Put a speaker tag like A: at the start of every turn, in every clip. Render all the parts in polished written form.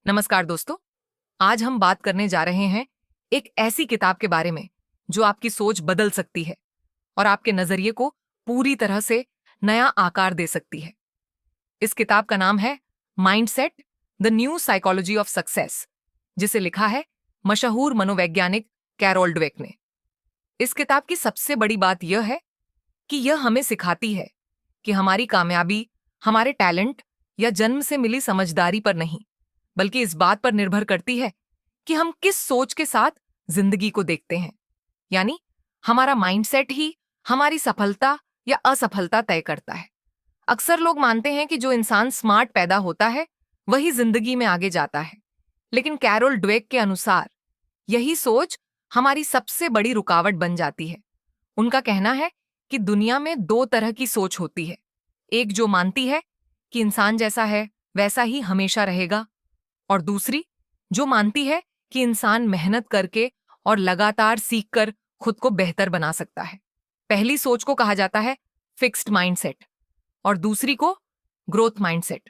A: नमस्कार दोस्तों। आज हम बात करने जा रहे हैं एक ऐसी किताब के बारे में जो आपकी सोच बदल सकती है और आपके नजरिए को पूरी तरह से नया आकार दे सकती है। इस किताब का नाम है mindset, the new psychology of success, जिसे लिखा है मशहूर मनोवैज्ञानिक कैरोल डवेक ने। इस किताब की सबसे बड़ी बात यह है कि यह हमें सिखाती है कि हमारी कामयाबी हमारे टैलेंट या जन्म से मिली समझदारी पर नहीं, बल्कि इस बात पर निर्भर करती है कि हम किस सोच के साथ जिंदगी को देखते हैं। यानी हमारा माइंडसेट ही हमारी सफलता या असफलता तय करता है। अक्सर लोग मानते हैं कि जो इंसान स्मार्ट पैदा होता है वही जिंदगी में आगे जाता है, लेकिन कैरोल डवेक के अनुसार यही सोच हमारी सबसे बड़ी रुकावट बन जाती है। उनका कहना है कि दुनिया में दो तरह की सोच होती है, एक जो मानती है कि इंसान जैसा है वैसा ही हमेशा रहेगा, और दूसरी जो मानती है कि इंसान मेहनत करके और लगातार सीखकर खुद को बेहतर बना सकता है। पहली सोच को कहा जाता है फिक्स्ड माइंडसेट और दूसरी को ग्रोथ माइंडसेट।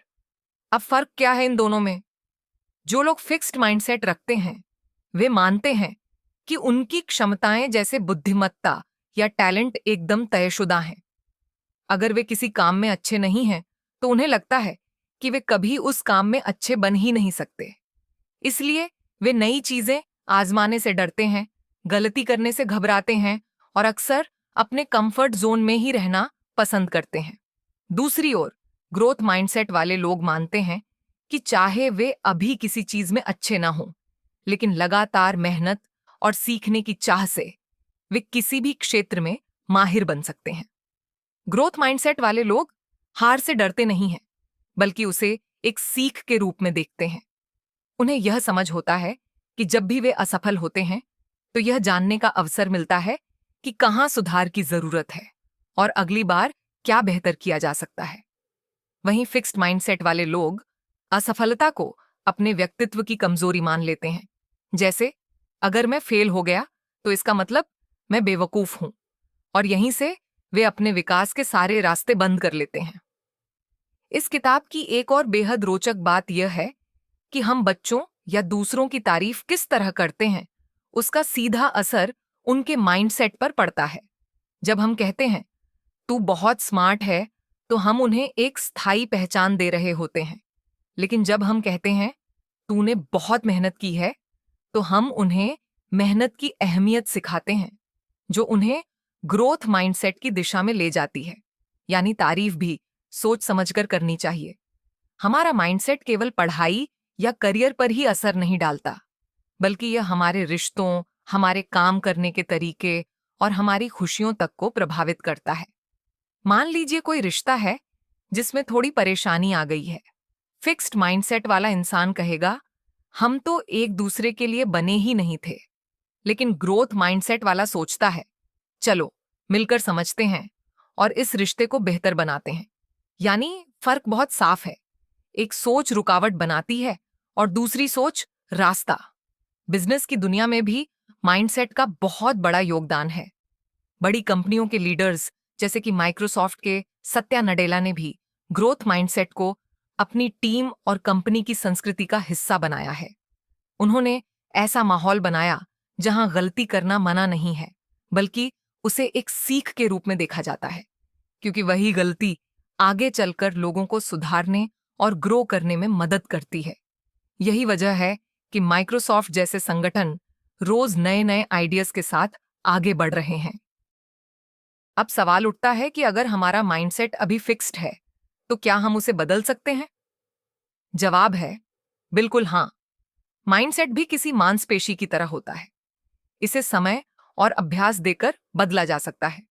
A: अब फर्क क्या है इन दोनों में? जो लोग फिक्स्ड माइंडसेट रखते हैं वे मानते हैं कि उनकी क्षमताएं जैसे बुद्धिमत्ता या टैलेंट एकदम तयशुदा हैं। अगर वे किसी काम में अच्छे नहीं हैं तो उन्हें लगता है कि वे कभी उस काम में अच्छे बन ही नहीं सकते। इसलिए वे नई चीजें आजमाने से डरते हैं, गलती करने से घबराते हैं और अक्सर अपने कंफर्ट जोन में ही रहना पसंद करते हैं। दूसरी ओर ग्रोथ माइंडसेट वाले लोग मानते हैं कि चाहे वे अभी किसी चीज में अच्छे ना हों, लेकिन लगातार मेहनत और सीखने की चाह से वे किसी भी क्षेत्र में माहिर बन सकते हैं। ग्रोथ माइंडसेट वाले लोग हार से डरते नहीं हैं, बल्कि उसे एक सीख के रूप में देखते हैं। उन्हें यह समझ होता है कि जब भी वे असफल होते हैं तो यह जानने का अवसर मिलता है कि कहाँ सुधार की जरूरत है और अगली बार क्या बेहतर किया जा सकता है। वहीं फिक्स्ड माइंडसेट वाले लोग असफलता को अपने व्यक्तित्व की कमजोरी मान लेते हैं। जैसे अगर मैं फेल हो गया तो इसका मतलब मैं बेवकूफ हूं, और यहीं से वे अपने विकास के सारे रास्ते बंद कर लेते हैं। इस किताब की एक और बेहद रोचक बात यह है कि हम बच्चों या दूसरों की तारीफ किस तरह करते हैं उसका सीधा असर उनके माइंडसेट पर पड़ता है। जब हम कहते हैं तू बहुत स्मार्ट है तो हम उन्हें एक स्थायी पहचान दे रहे होते हैं, लेकिन जब हम कहते हैं तूने बहुत मेहनत की है तो हम उन्हें मेहनत की अहमियत सिखाते हैं, जो उन्हें ग्रोथ माइंडसेट की दिशा में ले जाती है। यानी तारीफ भी सोच समझकर करनी चाहिए। हमारा माइंडसेट केवल पढ़ाई या करियर पर ही असर नहीं डालता, बल्कि यह हमारे रिश्तों, हमारे काम करने के तरीके और हमारी खुशियों तक को प्रभावित करता है। मान लीजिए कोई रिश्ता है जिसमें थोड़ी परेशानी आ गई है। फिक्स्ड माइंडसेट वाला इंसान कहेगा हम तो एक दूसरे के लिए बने ही नहीं थे, लेकिन ग्रोथ माइंडसेट वाला सोचता है चलो मिलकर समझते हैं और इस रिश्ते को बेहतर बनाते हैं। यानी फर्क बहुत साफ है, एक सोच रुकावट बनाती है और दूसरी सोच रास्ता। बिजनेस की दुनिया में भी माइंडसेट का बहुत बड़ा योगदान है। बड़ी कंपनियों के लीडर्स जैसे कि माइक्रोसॉफ्ट के सत्या नडेला ने भी ग्रोथ माइंडसेट को अपनी टीम और कंपनी की संस्कृति का हिस्सा बनाया है। उन्होंने ऐसा माहौल बनाया जहां गलती करना मना नहीं है, बल्कि उसे एक सीख के रूप में देखा जाता है, क्योंकि वही गलती आगे चलकर लोगों को सुधारने और ग्रो करने में मदद करती है। यही वजह है कि माइक्रोसॉफ्ट जैसे संगठन रोज नए नए आइडियाज के साथ आगे बढ़ रहे हैं। अब सवाल उठता है कि अगर हमारा माइंडसेट अभी फिक्स्ड है तो क्या हम उसे बदल सकते हैं? जवाब है बिल्कुल हाँ। माइंडसेट भी किसी मांसपेशी की तरह होता है। इसे समय और अभ्यास देकर बदला जा सकता है।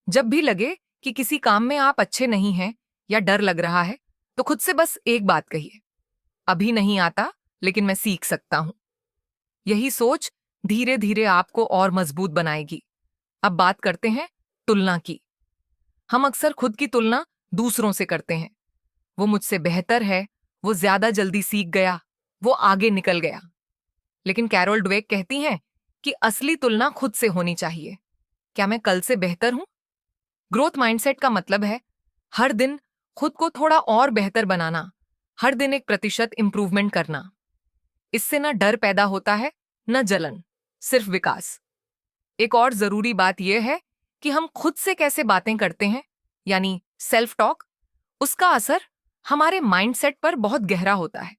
A: जब भी लगे कि किसी काम में आप अच्छे नहीं हैं या डर लग रहा है तो खुद से बस एक बात कहिए, अभी नहीं आता लेकिन मैं सीख सकता हूं। यही सोच धीरे धीरे आपको और मजबूत बनाएगी। अब बात करते हैं तुलना की। हम अक्सर खुद की तुलना दूसरों से करते हैं। वो मुझसे बेहतर है, वो ज्यादा जल्दी सीख गया, वो आगे निकल गया। लेकिन कैरोल डवेक कहती हैं कि असली तुलना खुद से होनी चाहिए। क्या मैं कल से बेहतर हूं? ग्रोथ माइंडसेट का मतलब है हर दिन खुद को थोड़ा और बेहतर बनाना, हर दिन 1% इंप्रूवमेंट करना। इससे न डर पैदा होता है न जलन, सिर्फ विकास। एक और जरूरी बात यह है कि हम खुद से कैसे बातें करते हैं, यानी सेल्फ टॉक, उसका असर हमारे माइंडसेट पर बहुत गहरा होता है।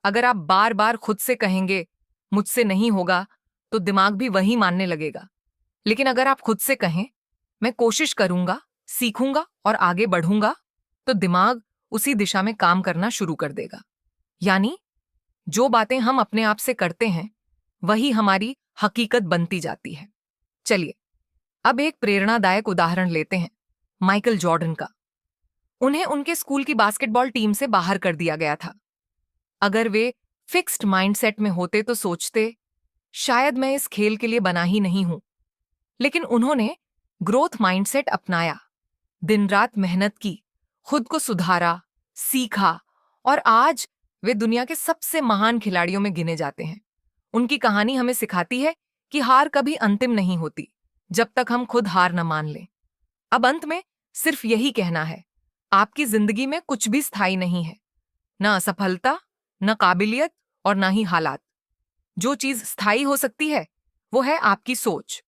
A: अगर आप बार बार खुद से कहेंगे मुझसे नहीं होगा, तो दिमाग भी वही मानने लगेगा। लेकिन अगर आप खुद से कहें मैं कोशिश करूंगा, सीखूंगा और आगे बढ़ूंगा, तो दिमाग उसी दिशा में काम करना शुरू कर देगा। यानी जो बातें हम अपने आप से करते हैं वही हमारी हकीकत बनती जाती है। चलिए अब एक प्रेरणादायक उदाहरण लेते हैं, माइकल जॉर्डन का। उन्हें उनके स्कूल की बास्केटबॉल टीम से बाहर कर दिया गया था। अगर वे फिक्स्ड माइंडसेट में होते तो सोचते शायद मैं इस खेल के लिए बना ही नहीं हूं। लेकिन उन्होंने ग्रोथ माइंडसेट अपनाया, दिन रात मेहनत की, खुद को सुधारा, सीखा और आज वे दुनिया के सबसे महान खिलाड़ियों में गिने जाते हैं। उनकी कहानी हमें सिखाती है कि हार कभी अंतिम नहीं होती जब तक हम खुद हार न मान लें। अब अंत में सिर्फ यही कहना है, आपकी जिंदगी में कुछ भी स्थायी नहीं है, न असफलता, न काबिलियत और न ही हालात। जो चीज स्थायी हो सकती है वो है आपकी सोच।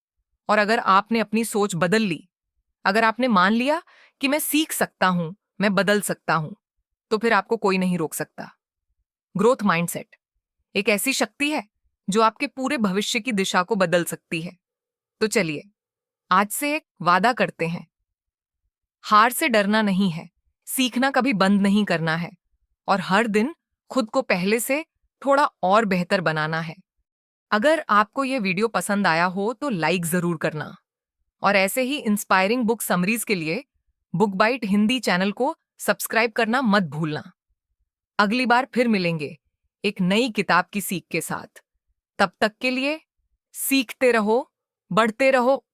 A: और अगर आपने अपनी सोच बदल ली, अगर आपने मान लिया कि मैं सीख सकता हूं, मैं बदल सकता हूं, तो फिर आपको कोई नहीं रोक सकता। ग्रोथ माइंडसेट एक ऐसी शक्ति है जो आपके पूरे भविष्य की दिशा को बदल सकती है। तो चलिए आज से एक वादा करते हैं, हार से डरना नहीं है, सीखना कभी बंद नहीं करना है और हर दिन खुद को पहले से थोड़ा और बेहतर बनाना है। अगर आपको यह वीडियो पसंद आया हो तो लाइक जरूर करना और ऐसे ही इंस्पायरिंग बुक समरीज के लिए बुक बाइट हिंदी चैनल को सब्सक्राइब करना मत भूलना। अगली बार फिर मिलेंगे एक नई किताब की सीख के साथ। तब तक के लिए सीखते रहो, बढ़ते रहो